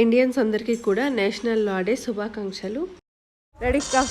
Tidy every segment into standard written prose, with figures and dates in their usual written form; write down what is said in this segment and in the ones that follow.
Indians అందరికీ కూడా national లా day శుభాకాంక్షలు. రెడీ కా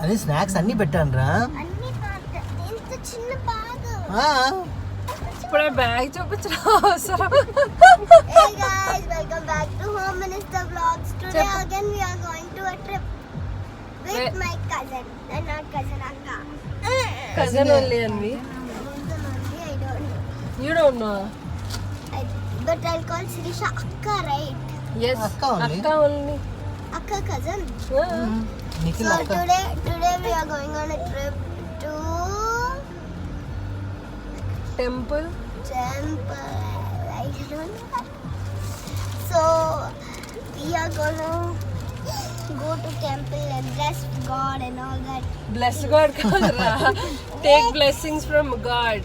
అని స్నాక్స్ అన్ని పెట్టాను రా. ఇప్పుడే బ్యాగ్ చూపించడం అవసరం. Hey guys, welcome back to Home Minister Vlogs. Today again we are going to a trip with my cousin. And not cousin, Akka. Cousin only Anvi. I don't know. You don't know. But I'll call Sirisha Akka, right? Yes. Akka only. Akka only. Akka cousin. Nikhil So అక్క. today we are going on a trip to Temple. I don't know. So we are gonna go to temple and bless God and all that. Bless God kadra. Take blessings from God.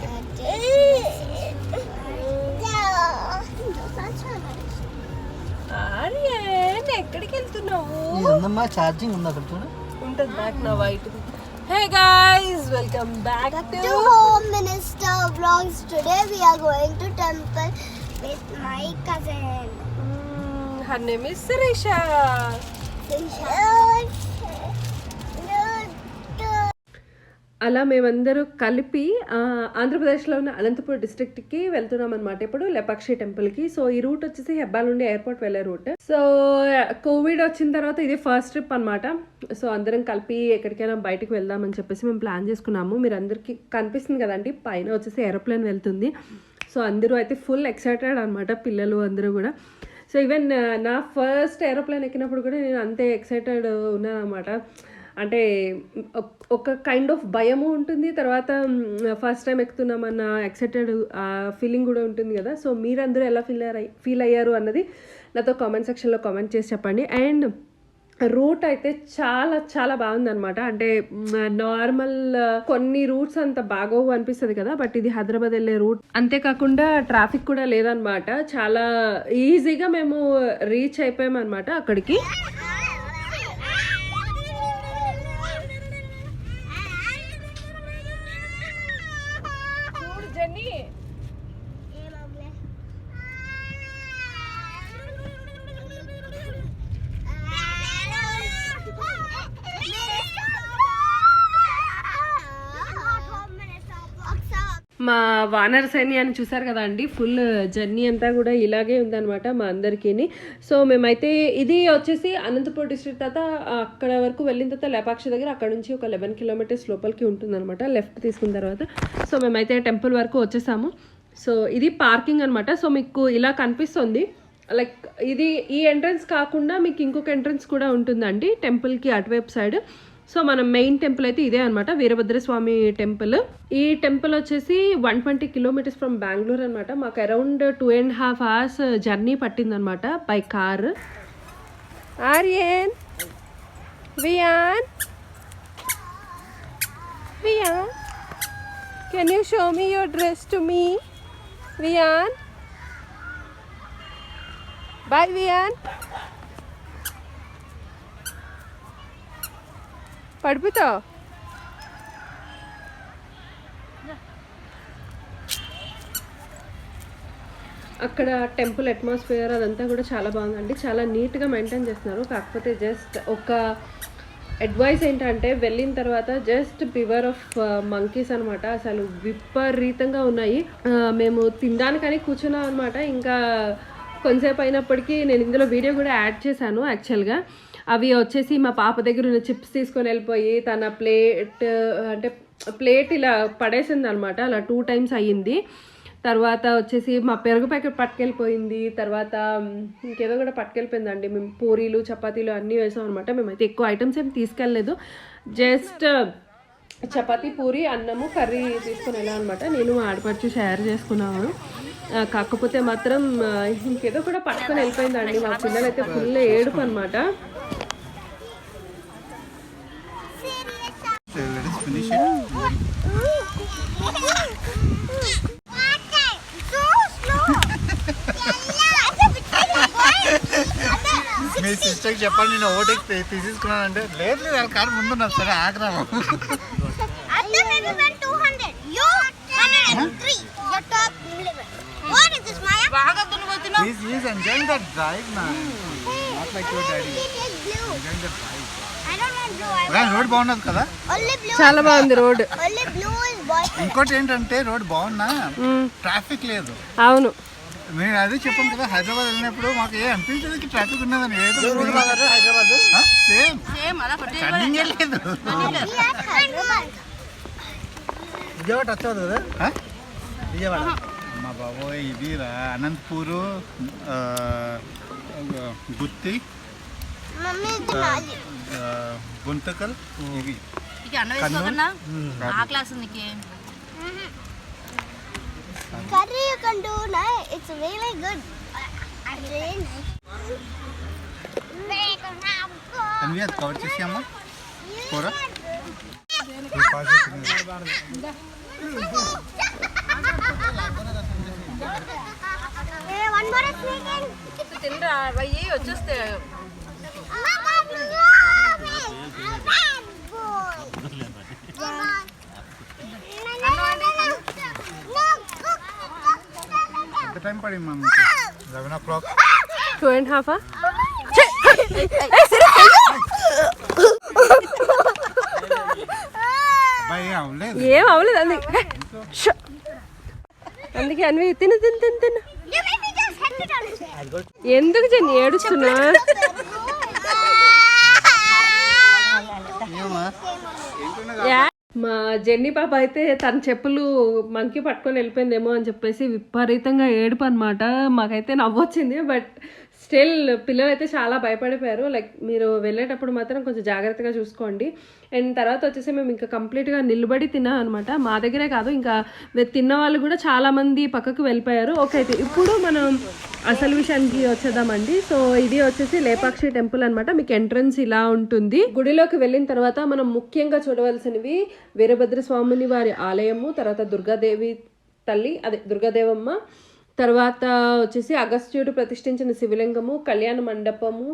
Aryan ఎక్కడికి వెళ్తున్నావు? ఇది ఉందమ్మా, charging ఉంది అక్కడ చూడు. ఉంటుంది back నా white. Hey guys, welcome back To Home Minister Vlogs. Today we are going to temple with my cousin. her name is Sirisha. అలా మేమందరూ కలిపి ఆంధ్రప్రదేశ్లో ఉన్న అనంతపూర్ డిస్ట్రిక్ట్కి వెళ్తున్నాం అనమాట. ఇప్పుడు లేపాక్షి టెంపుల్కి. సో ఈ రూట్ వచ్చేసి హెబ్బాల్ నుండి ఎయిర్పోర్ట్ వెళ్ళే రూట్. సో కోవిడ్ వచ్చిన తర్వాత ఇది ఫస్ట్ ట్రిప్ అనమాట. సో అందరం కలిపి ఎక్కడికైనా బయటకు వెళ్దామని చెప్పేసి మేము ప్లాన్ చేసుకున్నాము. మీరు అందరికీ కనిపిస్తుంది కదండి, పైన వచ్చేసి ఏరోప్లేన్ వెళ్తుంది. సో అందరూ అయితే ఫుల్ ఎక్సైటెడ్ అనమాట, పిల్లలు అందరూ కూడా. సో ఈవెన్ నా ఫస్ట్ ఏరోప్లేన్ ఎక్కినప్పుడు కూడా నేను అంతే ఎక్సైటెడ్ ఉన్నాను అనమాట. అంటే ఒక కైండ్ ఆఫ్ భయము ఉంటుంది, తర్వాత ఫస్ట్ టైం ఎక్కుతున్నామన్న ఎక్సైటెడ్ ఫీలింగ్ కూడా ఉంటుంది కదా. సో మీరందరూ ఎలా ఫీల్ అయ్యారు అన్నది నాతో కామెంట్ సెక్షన్లో కామెంట్ చేసి చెప్పండి. అండ్ రూట్ అయితే చాలా చాలా బాగుందనమాట. అంటే నార్మల్ కొన్ని రూట్స్ అంత బాగోవు అనిపిస్తుంది కదా, బట్ ఇది హైదరాబాద్ వెళ్ళే రూట్. అంతేకాకుండా ట్రాఫిక్ కూడా లేదనమాట. చాలా ఈజీగా మేము రీచ్ అయిపోయాం అనమాట అక్కడికి. మా వానర సైన్యాన్ని చూసారు కదా అండి, ఫుల్ జర్నీ అంతా కూడా ఇలాగే ఉందన్నమాట మా అందరికీ. సో మేమైతే ఇది వచ్చేసి అనంతపూర్ డిస్ట్రిక్ట్ తర్వాత అక్కడ వరకు వెళ్ళిన తర్వాత లేపాక్షి దగ్గర అక్కడ నుంచి ఒక 11 కిలోమీటర్స్ లోపలికి ఉంటుందన్నమాట లెఫ్ట్ తీసుకున్న తర్వాత. సో మేమైతే టెంపుల్ వరకు వచ్చేసాము. సో ఇది పార్కింగ్ అనమాట. సో మీకు ఇలా కనిపిస్తుంది, లైక్ ఇది ఈ ఎంట్రన్స్ కాకుండా మీకు ఇంకొక ఎంట్రన్స్ కూడా ఉంటుందండి టెంపుల్కి అటువైపు సైడ్. సో మన మెయిన్ టెంపుల్ అయితే ఇదే అనమాట, వీరభద్రస్వామి టెంపుల్. ఈ టెంపుల్ వచ్చేసి 120 కిలోమీటర్స్ ఫ్రమ్ బెంగళూరు అనమాట. మాకు అరౌండ్ 2.5 hours జర్నీ పట్టిందనమాట by car. Aryan, Viaan, Viaan, can you show me your dress to me? Viaan, bye Viaan. పడిపోతావు. అక్కడ టెంపుల్ అట్మాస్ఫియర్ అదంతా కూడా చాలా బాగుందండి, చాలా నీట్గా మెయింటైన్ చేస్తున్నారు. కాకపోతే జస్ట్ ఒక అడ్వైస్ ఏంటంటే వెళ్ళిన తర్వాత జస్ట్ బివర్ ఆఫ్ మంకీస్ అనమాట. అసలు విపరీతంగా ఉన్నాయి. మేము తినడానికని కూర్చున్నాం అనమాట. ఇంకా కొంతసేపు అయినప్పటికీ నేను ఇందులో వీడియో కూడా యాడ్ చేశాను యాక్చువల్గా. అవి వచ్చేసి మా పాప దగ్గర ఉన్న చిప్స్ తీసుకొని వెళ్ళిపోయి తన ప్లేట్ ఇలా పడేసింది అనమాట. అలా 2 times అయ్యింది. తర్వాత వచ్చేసి మా పెరుగు ప్యాకెట్ పట్టుకెళ్ళిపోయింది. తర్వాత ఇంకేదో కూడా పట్టుకెళ్ళిపోయిందండి. మేము పూరీలు చపాతీలు అన్నీ వేసాం అనమాట. మేమైతే ఎక్కువ ఐటమ్స్ ఏమి తీసుకెళ్ళలేదు. జస్ట్ చపాతీ, పూరి, అన్నము, కర్రీ తీసుకుని వెళ్ళాం అనమాట. నేను ఆడపడుచు షేర్ చేసుకున్నాను. కాకపోతే మాత్రం ఇంకేదో కూడా పట్టుకొని వెళ్ళిపోయిందండి. మా పిల్లలైతే ఫుల్ ఏడుపు అనమాట. మీ సిస్టర్కి చెప్పండి నేను ఓటేకి తీసేసుకున్నానంటే లేదు వాళ్ళ కారు ముందున్నారు సరే ఆగ్రామం. He's enjoying that drive now. Not like your daddy. Enjoying the drive. Road బాగున్నది కదా, చాలా బాగుంది రోడ్. ఇంకోటి ఏంటంటే రోడ్ బాగున్నా ట్రాఫిక్ లేదు. అవును, నేను అదే చెప్పాను కదా, హైదరాబాద్ వెళ్ళినప్పుడు మాకు ఏ అనిపించదు ట్రాఫిక్ ఉన్నదని. హైదరాబాద్ సేమ్ రన్నింగే లేదు. విజయవాడ టచ్ అవుతుంది కదా, విజయవాడ. మా బాబోయ్ ఇది అనంతపూరు, గుత్తి, గుంతకల్, ఇవి curry you can do now. It's really good. Really nice. అవి అది కవర్ చేసామా కూర. One more second. తినరా అవి వచ్చేస్తే. ఎంత టైం పడింది మా 11 o'clock. 2.5. ఏం అవ్వలేదు అందుకే అన్వి తిను తిను తిను తిను. ఎందుకు జన్ని ఏడుస్తున్నా? మా జెన్నీ పాప అయితే తన చెప్పులు మంకీ పట్టుకొని వెళ్ళిపోయిందేమో అని చెప్పేసి విపరీతంగా ఏడుపు అనమాట. మాకైతే నవ్వొచ్చింది. బట్ స్టిల్ పిల్లలు అయితే చాలా భయపడిపోయారు. లైక్ మీరు వెళ్ళేటప్పుడు మాత్రం కొంచెం జాగ్రత్తగా చూసుకోండి. అండ్ తర్వాత వచ్చేసి మేము ఇంకా కంప్లీట్గా నిలబడి తిన్నాం అనమాట. మా దగ్గరే కాదు, ఇంకా తిన్న వాళ్ళు కూడా చాలామంది పక్కకు వెళ్ళిపోయారు. ఓకే, అయితే ఇప్పుడు మనం అసలు విషయానికి వచ్చేద్దామండి. సో ఇది వచ్చేసి లేపాక్షి టెంపుల్ అనమాట. మీకు ఎంట్రన్స్ ఇలా ఉంటుంది. గుడిలోకి వెళ్ళిన తర్వాత మనం ముఖ్యంగా చూడవలసినవి వీరభద్ర స్వామిని వారి ఆలయము, తర్వాత దుర్గాదేవి తల్లి, అదే దుర్గాదేవమ్మ, తర్వాత వచ్చేసి అగస్త్యుడు ప్రతిష్ఠించిన శివలింగము, కళ్యాణ మండపము,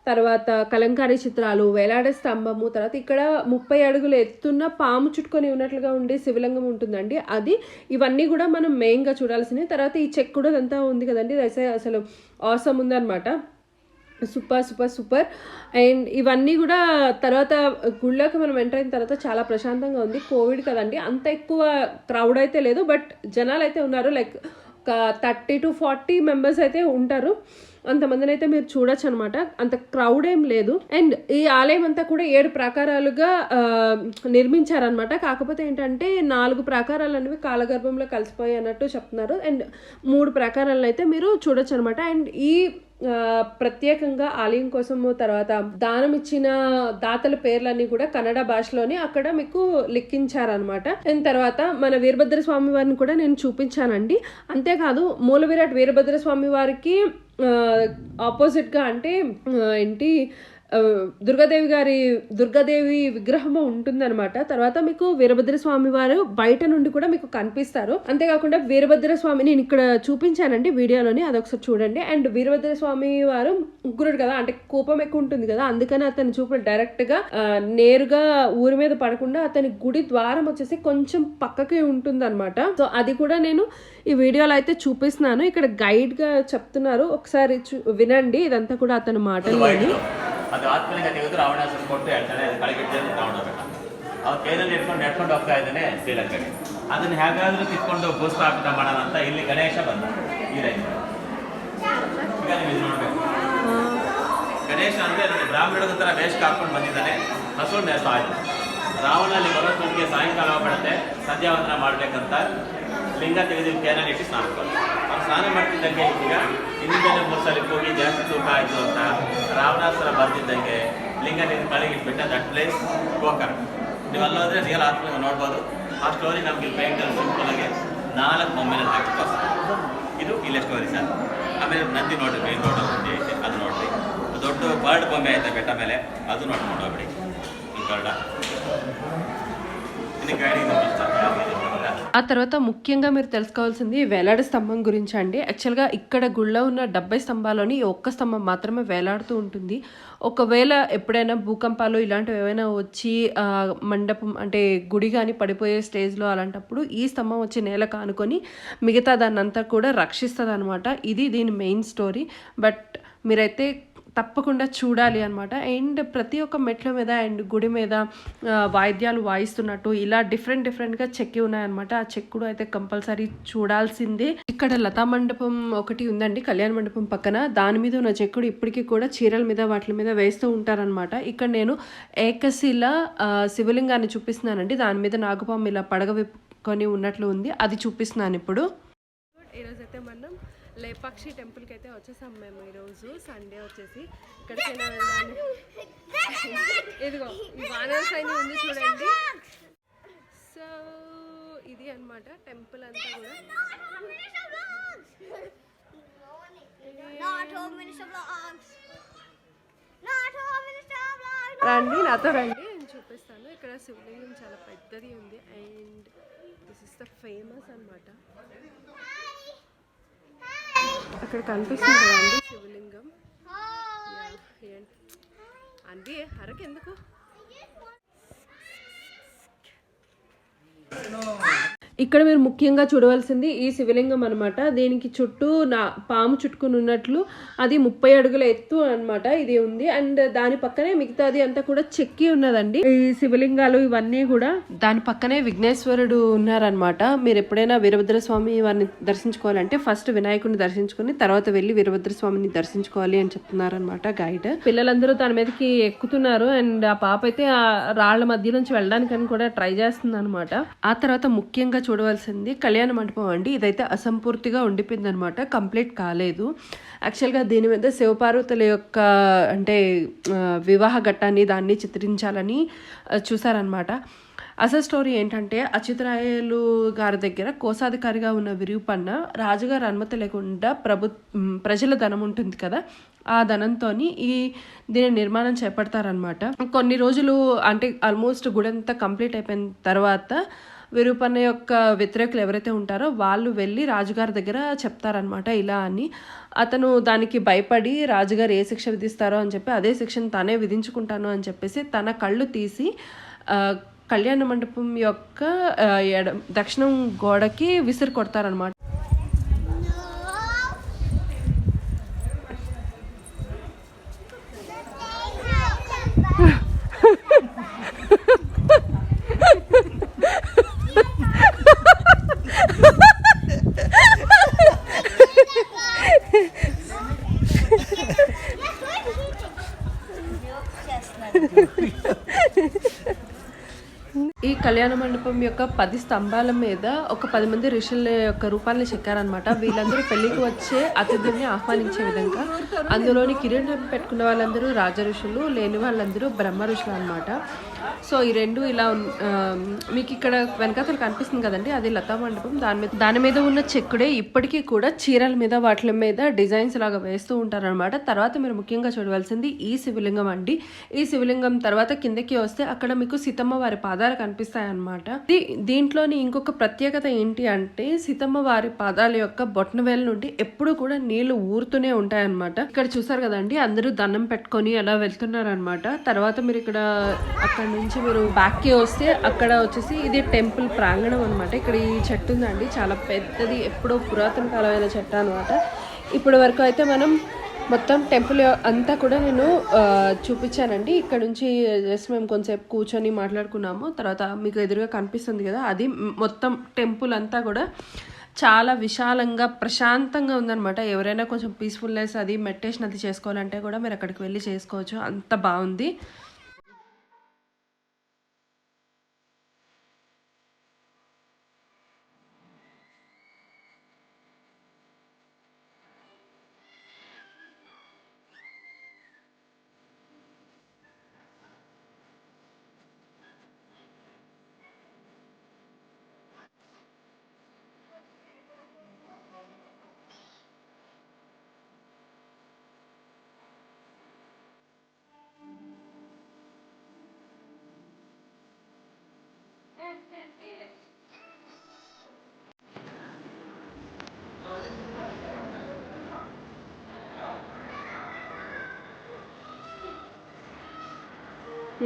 తర్వాత కలంకారీ చిత్రాలు, వేలాడే స్తంభము, తర్వాత ఇక్కడ 30 అడుగులు ఎత్తున్న పాము చుట్టుకొని ఉన్నట్లుగా ఉండే శివలింగం ఉంటుందండి. అది ఇవన్నీ కూడా మనం మెయిన్గా చూడాల్సినవి. తర్వాత ఈ చెక్ కూడా అంతా ఉంది కదండి, అసలు ఆసమ్ ఉందన్నమాట. Super super super. అండ్ ఇవన్నీ కూడా తర్వాత గుళ్ళోకి మనం ఎంటర్ అయిన తర్వాత చాలా ప్రశాంతంగా ఉంది. కోవిడ్ కదండి, అంత ఎక్కువ క్రౌడ్ అయితే లేదు, బట్ జనాలు అయితే ఉన్నారు. లైక్ ఒక 30 to 40 మెంబర్స్ అయితే ఉంటారు. అంతమందిని అయితే మీరు చూడొచ్చు అనమాట. అంత క్రౌడ్ ఏం లేదు. అండ్ ఈ ఆలయం అంతా కూడా 7 ప్రాకారాలుగా నిర్మించారనమాట. కాకపోతే ఏంటంటే 4 ప్రాకారాలు అనేవి కాలగర్భంలో కలిసిపోయి అన్నట్టు చెప్తున్నారు. అండ్ 3 ప్రాకారాలను అయితే మీరు చూడొచ్చు అనమాట. అండ్ ఈ ప్రత్యేకంగా ఆలయం కోసము తర్వాత దానం ఇచ్చిన దాతల పేర్లన్నీ కూడా కన్నడ భాషలోని అక్కడ మీకు లిఖించారనమాట. అండ్ తర్వాత మన వీరభద్ర స్వామి వారిని కూడా నేను చూపించానండి. అంతేకాదు మూల విరాట్ వీరభద్ర స్వామి వారికి ఆపోజిట్గా అంటే ఏంటి దుర్గాదేవి విగ్రహం ఉంటుందన్నమాట. తర్వాత మీకు వీరభద్ర స్వామి వారు బయట నుండి కూడా మీకు కనిపిస్తారు. అంతేకాకుండా వీరభద్ర స్వామి నేను ఇక్కడ చూపించానండి వీడియోలోని, అదొకసారి చూడండి. అండ్ వీరభద్ర స్వామి వారు ఉగ్రుడు కదా, అంటే కోపం ఎక్కువ ఉంటుంది కదా, అందుకని అతని చూపులు డైరెక్ట్ గా నేరుగా ఊరి మీద పడకుండా అతని గుడి ద్వారం వచ్చేసి కొంచెం పక్కకి ఉంటుంది అనమాట. సో అది కూడా నేను ఈ వీడియోలో అయితే చూపిస్తున్నాను. ఇక్కడ గైడ్ గా చెప్తున్నారు, ఒకసారి వినండి. ఇదంతా కూడా అతని మాటల్లోని. ಅದು ಆದ್ಮೇಲೆ ತೆಗೆದು ರಾವಣಾಸುರ ಕೊಟ್ಟು ಹೇಳ್ತಾನೆ, ಕಳೆಗಿಟ್ಟು ರಾವಣ ಬೇಡ ಅವ್ರು ಕೈಯಲ್ಲಿ ನೆಟ್ಕೊಂಡು ಹೋಗ್ತಾ ಇದ್ದಾನೆ ಶ್ರೀಲಂಕಾಗೆ. ಅದನ್ನ ಹೇಗಾದ್ರೂ ಕಿತ್ಕೊಂಡು ಭೂಸ್ಥಾಪಿತ ಮಾಡೋಣ ಅಂತ ಇಲ್ಲಿ ಗಣೇಶ ಬಂದ. ಈಗ ಮುಖನೇ ಮಿಸ್ ಮಾಡಬೇಕು. ಗಣೇಶ ಅಂದರೆ ಬ್ರಾಹ್ಮಣರ ಥರ ವೇಷ ಹಾಕೊಂಡು ಬಂದಿದ್ದಾನೆ, ಹಸುಳು ಮೇಸ್ತಾ ಇದ್ದ. ರಾವಣ ಅಲ್ಲಿ ಬರೋಷ್ಟೊತ್ತಿಗೆ ಸಾಯಂಕಾಲ ಆಗ್ಬಿಡುತ್ತೆ, ಸಂಧ್ಯಾವಂದನ ಮಾಡಬೇಕಂತ ಲಿಂಗ ತೆಗೆದು ಕೇನಲ್ಲಿ ಇಟ್ಟು ಸ್ನಾನ ಮಾಡ್ತಾರೆ. ಅವ್ರು ಸ್ನಾನ ಮಾಡ್ತಿದ್ದಂಗೆ ಈಗ ಹಿಂದಿನ 3 ಸಲ ಹೋಗಿ ಜಾಸ್ತಿ ತೂಕ ಆಯಿತು ಅಂತ ರಾವಣಾಸುರ ಬರ್ತಿದ್ದಂಗೆ ಲಿಂಗ ತೆಗೆದು ಕಳೆಗೆ ಇಟ್ಬಿಟ್ಟ. That place Gokarna. ನೀವು ಅಲ್ಲೋದ್ರೆ ರಿಯಲ್ ಆತ್ಮ ನೋಡ್ಬೋದು. ಆ ಸ್ಟೋರಿ ನಮ್ಗೆ ಪೇಂಟಲ್ಲಿ ಸಿಂಪಲ್ಲಾಗಿ 4 ಬೊಮ್ಮೆನ ಹಾಕಿ ತೋರಿಸ್ತಾರೆ. ಇದು ಇಲ್ಲೇ ಸ್ಟೋರಿ ಸರ್. ಆಮೇಲೆ ನಂದಿ ನೋಡ್ರಿ, ಮೇನ್ ರೋಡ್ ನಂದಿ ಐತೆ, ಅದು ನೋಡ್ರಿ. ದೊಡ್ಡ ಬರ್ಡ್ ಬೊಮ್ಮೆ ಐತೆ ಬೆಟ್ಟ ಮೇಲೆ, ಅದು ನೋಡ್ಕೊಂಡು ಹೋಗ್ಬಿಡಿ. ಈ ಗರುಡ ఇది గైడింగ్ ఆ తర్వాత ముఖ్యంగా మీరు తెలుసుకోవాల్సింది వేలాడే స్తంభం గురించి అండి. యాక్చువల్గా ఇక్కడ గుళ్ళో ఉన్న 70 స్తంభాల్లోని ఈ ఒక్క స్తంభం మాత్రమే వేలాడుతూ ఉంటుంది. ఒకవేళ ఎప్పుడైనా భూకంపాలు ఇలాంటివి ఏమైనా వచ్చి మండపం అంటే గుడి కానీ పడిపోయే స్టేజ్లో అలాంటప్పుడు ఈ స్తంభం వచ్చి నేల కానుకొని మిగతా దాన్ని అంతా కూడా రక్షిస్తుంది అనమాట. ఇది దీని మెయిన్ స్టోరీ. బట్ మీరైతే తప్పకుండా చూడాలి అనమాట. అండ్ ప్రతి ఒక్క మెట్ల మీద అండ్ గుడి మీద వాయిద్యాలు వాయిస్తున్నట్టు ఇలా డిఫరెంట్గా చెక్కి ఉన్నాయన్నమాట. ఆ చెక్కుడు అయితే కంపల్సరీ చూడాల్సిందే. ఇక్కడ లతా మండపం ఒకటి ఉందండి కళ్యాణ మండపం పక్కన. దాని మీద ఉన్న చెక్కుడు ఇప్పటికీ కూడా చీరల మీద వాటి మీద వేస్తూ ఉంటారనమాట. ఇక్కడ నేను ఏకశిల శివలింగాన్ని చూపిస్తున్నానండి. దాని మీద నాగపాము ఇలా పడగ విప్పుకొని ఉన్నట్లు ఉంది, అది చూపిస్తున్నాను ఇప్పుడు. ఈరోజైతే మనం లేపాక్షి టెంపుల్కి అయితే వచ్చేసాం మేము. ఈరోజు సండే వచ్చేసి ఇక్కడికైనా వెళ్ళాలి. ఇదిగో ఈ వానర సైని ఉంది చూడండి. సో ఇది అన్నమాట టెంపుల్ అంతా కూడా. రండి నాతో రండి, నేను చూపిస్తాను. ఇక్కడ శివలింగం చాలా పెద్దది ఉంది and this is the famous అన్నమాట. అక్కడ కనిపిస్తుంది కదండి శివలింగం. అండి అరకెందుకు ఇక్కడ మీరు ముఖ్యంగా చూడవలసింది ఈ శివలింగం అనమాట. దీనికి చుట్టూ పాము చుట్టుకుని ఉన్నట్లు అది 30 అడుగుల ఎత్తు అనమాట ఇది ఉంది. అండ్ దాని పక్కనే మిగతాది అంతా కూడా చెక్కి ఉన్నదండి. ఈ శివలింగాలు ఇవన్నీ కూడా దాని పక్కనే విఘ్నేశ్వరుడు ఉన్నారనమాట. మీరు ఎప్పుడైనా వీరభద్రస్వామి వారిని దర్శించుకోవాలంటే ఫస్ట్ వినాయకుడిని దర్శించుకుని తర్వాత వెళ్ళి వీరభద్రస్వామిని దర్శించుకోవాలి అని చెప్తున్నారనమాట గైడ్. పిల్లలందరూ దాని మీదకి ఎక్కుతున్నారు అండ్ ఆ పాప అయితే ఆ రాళ్ల మధ్య నుంచి వెళ్ళడానికని కూడా ట్రై చేస్తుంది అనమాట. ఆ తర్వాత ముఖ్యంగా చూడవలసింది కళ్యాణ మండపం అండి. ఇదైతే అసంపూర్తిగా ఉండిపోయింది అనమాట, కంప్లీట్ కాలేదు. యాక్చువల్గా దీని మీద శివపార్వతుల యొక్క అంటే వివాహ ఘట్టాన్ని దాన్ని చిత్రించాలని చూసారనమాట. అసలు స్టోరీ ఏంటంటే అచ్యుతరాయలు గారి దగ్గర కోశాధికారిగా ఉన్న విరూపన్న రాజుగారి అనుమతి లేకుండా ప్రజల ధనం ఉంటుంది కదా, ఆ ధనంతో దీని నిర్మాణం చేపడతారనమాట. కొన్ని రోజులు అంటే ఆల్మోస్ట్ గుడంతా కంప్లీట్ అయిపోయిన తర్వాత విరూపన్న యొక్క వ్యతిరేకులు ఎవరైతే ఉంటారో వాళ్ళు వెళ్ళి రాజుగారి దగ్గర చెప్తారనమాట ఇలా అని. అతను దానికి భయపడి రాజుగారు ఏ శిక్ష విధిస్తారో అని చెప్పి అదే శిక్షను తానే విధించుకుంటాను అని చెప్పేసి తన కళ్ళు తీసి కళ్యాణ మండపం యొక్క దక్షిణం గోడకి విసిరి కొడతారనమాట. ఈ కళ్యాణ మండపం యొక్క 10 స్తంభాల మీద ఒక 10 మంది ఋషుల యొక్క రూపాన్ని చెక్కారనమాట. వీళ్ళందరూ పెళ్లికి వచ్చే అతిథుల్ని ఆహ్వానించే విధంగా. అందులోని కిరీటం పెట్టుకున్న వాళ్ళందరూ రాజ ఋషులు, లేని వాళ్ళందరూ బ్రహ్మ ఋషులు అనమాట. సో ఈ రెండు ఇలా మీకు ఇక్కడ వెనకాతలు కనిపిస్తుంది కదండి, అది లతా మండపం. దాని మీద ఉన్న చెక్కుడే ఇప్పటికీ కూడా చీరల మీద వాటి మీద డిజైన్స్ లాగా వేస్తూ ఉంటారనమాట. తర్వాత మీరు ముఖ్యంగా చూడవలసింది ఈ శివలింగం అండి. ఈ శివలింగం తర్వాత కిందకి వస్తే అక్కడ మీకు సీతమ్మ వారి పాదాలు కనిపిస్తాయి అన్నమాట. దీంట్లోని ఇంకొక ప్రత్యేకత ఏంటి అంటే సీతమ్మ వారి పాదాల యొక్క బొట్టనవేలు నుండి ఎప్పుడు కూడా నీళ్లు ఊరుతూనే ఉంటాయన్నమాట. ఇక్కడ చూసారు కదండి, అందరూ దండం పెట్టుకొని అలా వెళ్తున్నారనమాట. తర్వాత మీరు ఇక్కడ అక్కడ నుంచి మీరు బ్యాక్కి వస్తే అక్కడ వచ్చేసి ఇది టెంపుల్ ప్రాంగణం అనమాట. ఇక్కడ ఈ చెట్టు ఉందండి, చాలా పెద్దది, ఎప్పుడో పురాతన కాలమైన చెట్టు అనమాట. ఇప్పటి వరకు అయితే మనం మొత్తం టెంపుల్ అంతా కూడా నేను చూపించానండి. ఇక్కడ నుంచి జస్ట్ మేము కొంచెంసేపు కూర్చొని మాట్లాడుకున్నాము. తర్వాత మీకు ఎదురుగా కనిపిస్తుంది కదా, అది మొత్తం టెంపుల్ అంతా కూడా చాలా విశాలంగా ప్రశాంతంగా ఉందన్నమాట. ఎవరైనా కొంచెం పీస్ఫుల్నెస్ అది మెడిటేషన్ అది చేసుకోవాలంటే కూడా మీరు అక్కడికి వెళ్ళి చేసుకోవచ్చు, అంత బాగుంది.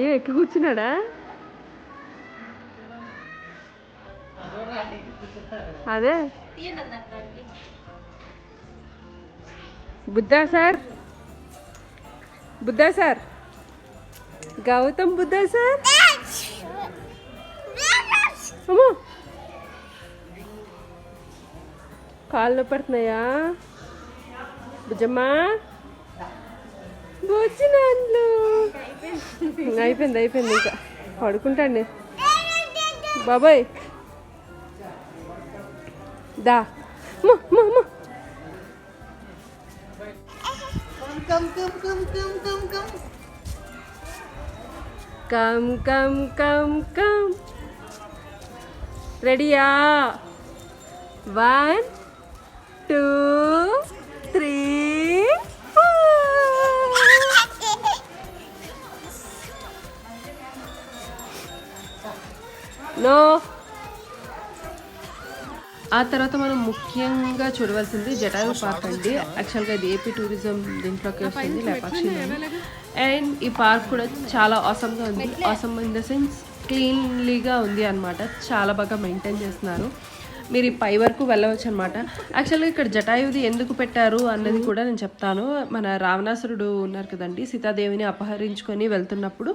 ఏ ఎక్కి కూర్చున్నాడా? అదే Buddha sir, Buddha sir, Gautam Buddha sir. అమ్మో కాళ్ళు పడుతున్నాయా బుజ్జమ్మా? వచ్చినాన్లు అయిపోయింది ఇంకా పడుకుంటాండి బాబాయ్. దా కమ్ కమ్ కమ్ కమ్. రెడీయా? 1 2 3 నో. ఆ తర్వాత మనం ముఖ్యంగా చూడవలసింది జటాయు పార్క్ అండి. యాక్చువల్గా ఇది ఏపీ టూరిజం దీంట్లోకి వస్తుంది, లేపాక్షి. అండ్ ఈ పార్క్ కూడా చాలా ఆసమ్గా ఉంది. ఆసమ్ ఇన్ ద సెన్స్ క్లీన్లీగా ఉంది అనమాట. చాలా బాగా మెయింటైన్ చేస్తున్నారు. మీరు ఈ పై వరకు వెళ్ళవచ్చు అనమాట. యాక్చువల్గా ఇక్కడ జటాయుది ఎందుకు పెట్టారు అన్నది కూడా నేను చెప్తాను. మన రావణాసురుడు ఉన్నారు కదండి, సీతాదేవిని అపహరించుకొని వెళ్తున్నప్పుడు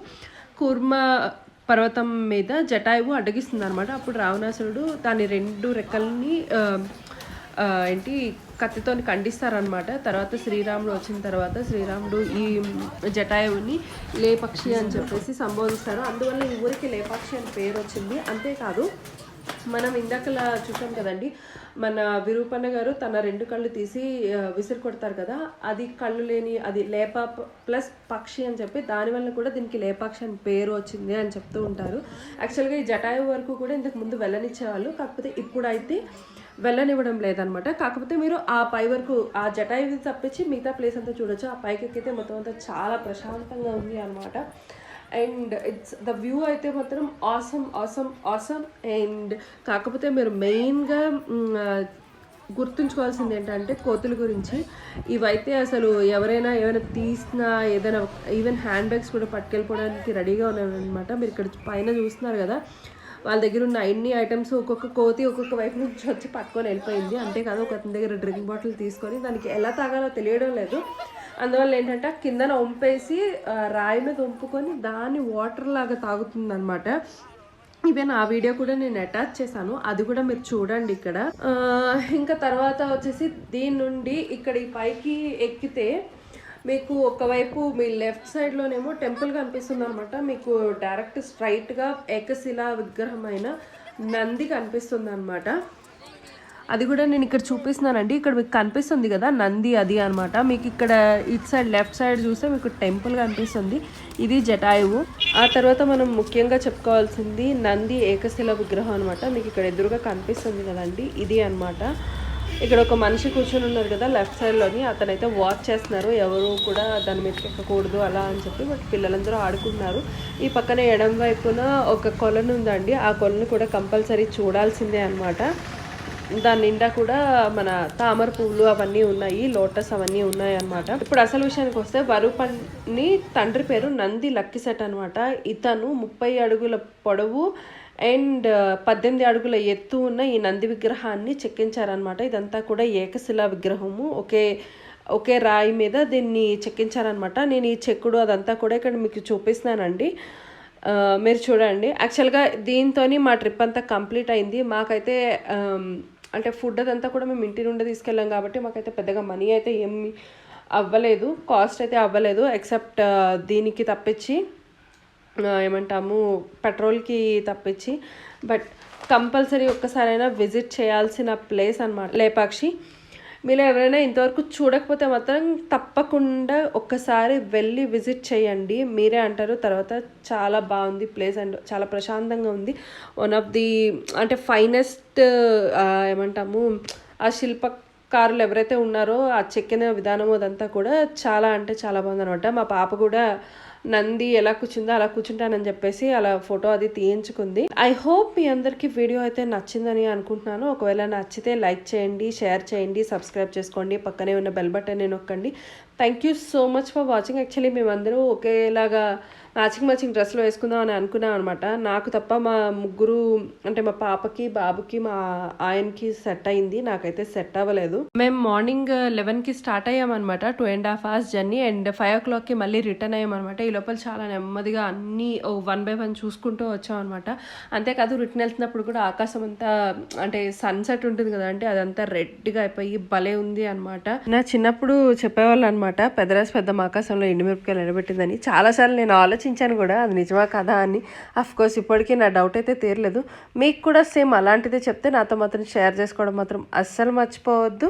కూర్మ పర్వతం మీద జటాయువు అడ్డగిస్తుంది అనమాట. అప్పుడు రావణాసురుడు దాని 2 రెక్కల్ని ఏంటి కత్తితోని ఖండిస్తారనమాట. తర్వాత శ్రీరాముడు వచ్చిన తర్వాత శ్రీరాముడు ఈ జటాయువుని లేపక్షి అని చెప్పేసి సంబోధిస్తారు. అందువల్ల ఈ ఊరికి లేపాక్షి అని పేరు వచ్చింది. అంతేకాదు మనం ఇందాకలా చూసాం కదండి, మన విరూపన్న గారు తన 2 కళ్ళు తీసి విసిరి కొడతారు కదా, అది కళ్ళు లేని అది లేప ప్లస్ పక్షి అని చెప్పి దానివల్ల కూడా దీనికి లేపాక్షి అని పేరు వచ్చింది అని చెప్తూ ఉంటారు. యాక్చువల్గా ఈ జటాయు వరకు కూడా ఇంతకు ముందు వెళ్ళనిచ్చేవాళ్ళు, కాకపోతే ఇప్పుడైతే వెళ్ళనివ్వడం లేదనమాట. కాకపోతే మీరు ఆ పై వరకు ఆ జటాయుది తప్పించి మిగతా ప్లేస్ అంతా చూడొచ్చు. ఆ పైకి ఎక్కితే మొత్తం అంతా చాలా ప్రశాంతంగా ఉంది అనమాట. అండ్ ఇట్స్ ద వ్యూ అయితే మాత్రం ఆసమ్. అండ్ కాకపోతే మీరు మెయిన్గా గుర్తుంచుకోవాల్సింది ఏంటంటే కోతుల గురించి. ఇవైతే అసలు ఎవరైనా తీసినా ఏదైనా ఈవెన్ హ్యాండ్ బ్యాగ్స్ కూడా పట్టుకెళ్ళిపోవడానికి రెడీగా ఉన్నాయన్నమాట. మీరు ఇక్కడ పైన చూస్తున్నారు కదా, వాళ్ళ దగ్గర ఉన్న అన్ని ఐటమ్స్ ఒక్కొక్క కోతి ఒక్కొక్క వైపు నుంచి వచ్చి పట్టుకొని వెళ్ళిపోయింది. అంతేకాదు ఒక దగ్గర డ్రింక్ బాటిల్ తీసుకొని దానికి ఎలా తాగాలో తెలియడం లేదు. అందువల్ల ఏంటంటే కిందన వంపేసి రాయి మీద వంపుకొని దాన్ని వాటర్ లాగా తాగుతుంది అనమాట. ఈవెన్ ఆ వీడియో కూడా నేను అటాచ్ చేశాను, అది కూడా మీరు చూడండి ఇక్కడ. ఇంకా తర్వాత వచ్చేసి దీని నుండి ఇక్కడ ఈ పైకి ఎక్కితే మీకు ఒకవైపు మీ లెఫ్ట్ సైడ్లోనేమో టెంపుల్ కనిపిస్తుంది అనమాట. మీకు డైరెక్ట్ స్ట్రైట్గా ఏకశిలా విగ్రహమైన నంది కనిపిస్తుంది అనమాట. అది కూడా నేను ఇక్కడ చూపిస్తున్నానండి. ఇక్కడ మీకు కనిపిస్తుంది కదా నంది, అది అనమాట. మీకు ఇక్కడ ఇటు సైడ్ లెఫ్ట్ సైడ్ చూస్తే మీకు టెంపుల్ కనిపిస్తుంది, ఇది జటాయువు. ఆ తర్వాత మనం ముఖ్యంగా చెప్పుకోవాల్సింది నంది ఏకశిల విగ్రహం అనమాట. మీకు ఇక్కడ ఎదురుగా కనిపిస్తుంది కదండి, ఇది అనమాట. ఇక్కడ ఒక మనిషి కూర్చొని ఉన్నారు కదా లెఫ్ట్ సైడ్లోని, అతనైతే వాచ్ చేస్తున్నారు, ఎవరు కూడా దాని మీద ఎక్కకూడదు అలా అని చెప్పి. బట్ పిల్లలందరూ ఆడుకుంటున్నారు. ఈ పక్కన ఎడం వైపున ఒక కొలను ఉందండి, ఆ కొలను కూడా కంపల్సరీ చూడాల్సిందే అనమాట. దాని నిండా కూడా మన తామర పువ్వులు అవన్నీ ఉన్నాయి, లోటస్ అవన్నీ ఉన్నాయి అనమాట. ఇప్పుడు అసలు విషయానికి వస్తే వరూపని తండ్రి పేరు నంది లక్కిసెట్ అనమాట. ఇతను 30 అడుగుల పొడవు అండ్ 18 అడుగుల ఎత్తు ఉన్న ఈ నంది విగ్రహాన్ని చెక్కించారనమాట. ఇదంతా కూడా ఏకశిలా విగ్రహము, ఒకే రాయి మీద దీన్ని చెక్కించారనమాట. నేను ఈ చెక్కుడు అదంతా కూడా ఇక్కడ మీకు చూపిస్తున్నానండి, మీరు చూడండి. యాక్చువల్గా దీంతో మా ట్రిప్ అంతా కంప్లీట్ అయింది. మాకైతే అంటే ఫుడ్ అదంతా కూడా మేము ఇంటి నుండి తీసుకెళ్ళాం కాబట్టి మాకైతే పెద్దగా మనీ అయితే ఏమి అవ్వలేదు, కాస్ట్ అయితే అవ్వలేదు, ఎక్సెప్ట్ దీనికి తప్పించి ఏమంటాము పెట్రోల్కి తప్పించి. బట్ కంపల్సరీ ఒక్కసారైనా విజిట్ చేయాల్సిన ప్లేస్ అన్నమాట లేపాక్షి. మీరు ఎవరైనా ఇంతవరకు చూడకపోతే మాత్రం తప్పకుండా ఒక్కసారి వెళ్ళి విజిట్ చేయండి, మీరే అంటారు తర్వాత చాలా బాగుంది ప్లేస్ అండ్ చాలా ప్రశాంతంగా ఉంది. వన్ ఆఫ్ ది అంటే ఫైనెస్ట్ ఏమంటాము ఆ శిల్పకారులు ఎవరైతే ఉన్నారో ఆ చెక్కిన విధానం అదంతా కూడా చాలా అంటే చాలా బాగుంది అనమాట. మా పాప కూడా నంది ఎలా కూర్చుందో అలా కూర్చుంటానని చెప్పేసి అలా ఫోటో అది తీయించుకుంది. ఐ హోప్ మీ అందరికీ వీడియో అయితే నచ్చిందని అనుకుంటున్నాను. ఒకవేళ నచ్చితే లైక్ చేయండి, షేర్ చేయండి, సబ్స్క్రైబ్ చేసుకోండి, పక్కనే ఉన్న బెల్ బటన్ నొక్కండి. Thank you so much for watching. Actually మేమందరూ ఒకేలాగా మ్యాచింగ్ డ్రెస్లో వేసుకుందాం అని అనుకున్నాం అనమాట. నాకు తప్ప మా ముగ్గురు అంటే మా పాపకి, బాబుకి, మా ఆయనకి సెట్ అయింది, నాకైతే సెట్ అవ్వలేదు. మేము మార్నింగ్ 11కి స్టార్ట్ అయ్యామన్నమాట, 2.5 hours జర్నీ, అండ్ 5 o'clockకి మళ్ళీ రిటర్న్ అయ్యామన్నమాట. ఈ లోపల చాలా నెమ్మదిగా అన్నీ 1 by 1 చూసుకుంటూ వచ్చామన్నమాట. అంతేకాదు రిటర్న్ వెళ్తున్నప్పుడు కూడా ఆకాశం అంతా అంటే సన్సెట్ ఉంటుంది కదా అంటే అదంతా రెడ్గా అయిపోయి భలే ఉంది అనమాట. నా చిన్నప్పుడు చెప్పేవాళ్ళు అనమాట, పెద్దరాశి పెద్దమ్మ ఆకాశంలో ఎండుమిరపకాయలు ఎడబెట్టిందని. చాలాసార్లు నేను ఆలోచించాను కూడా అది నిజమా కదా అని. అఫ్కోర్స్ ఇప్పటికీ నా డౌట్ అయితే తీరలేదు. మీకు కూడా సేమ్ అలాంటిదే చెప్తే నాతో మాత్రం షేర్ చేసుకోవడం మాత్రం అస్సలు మర్చిపోవద్దు.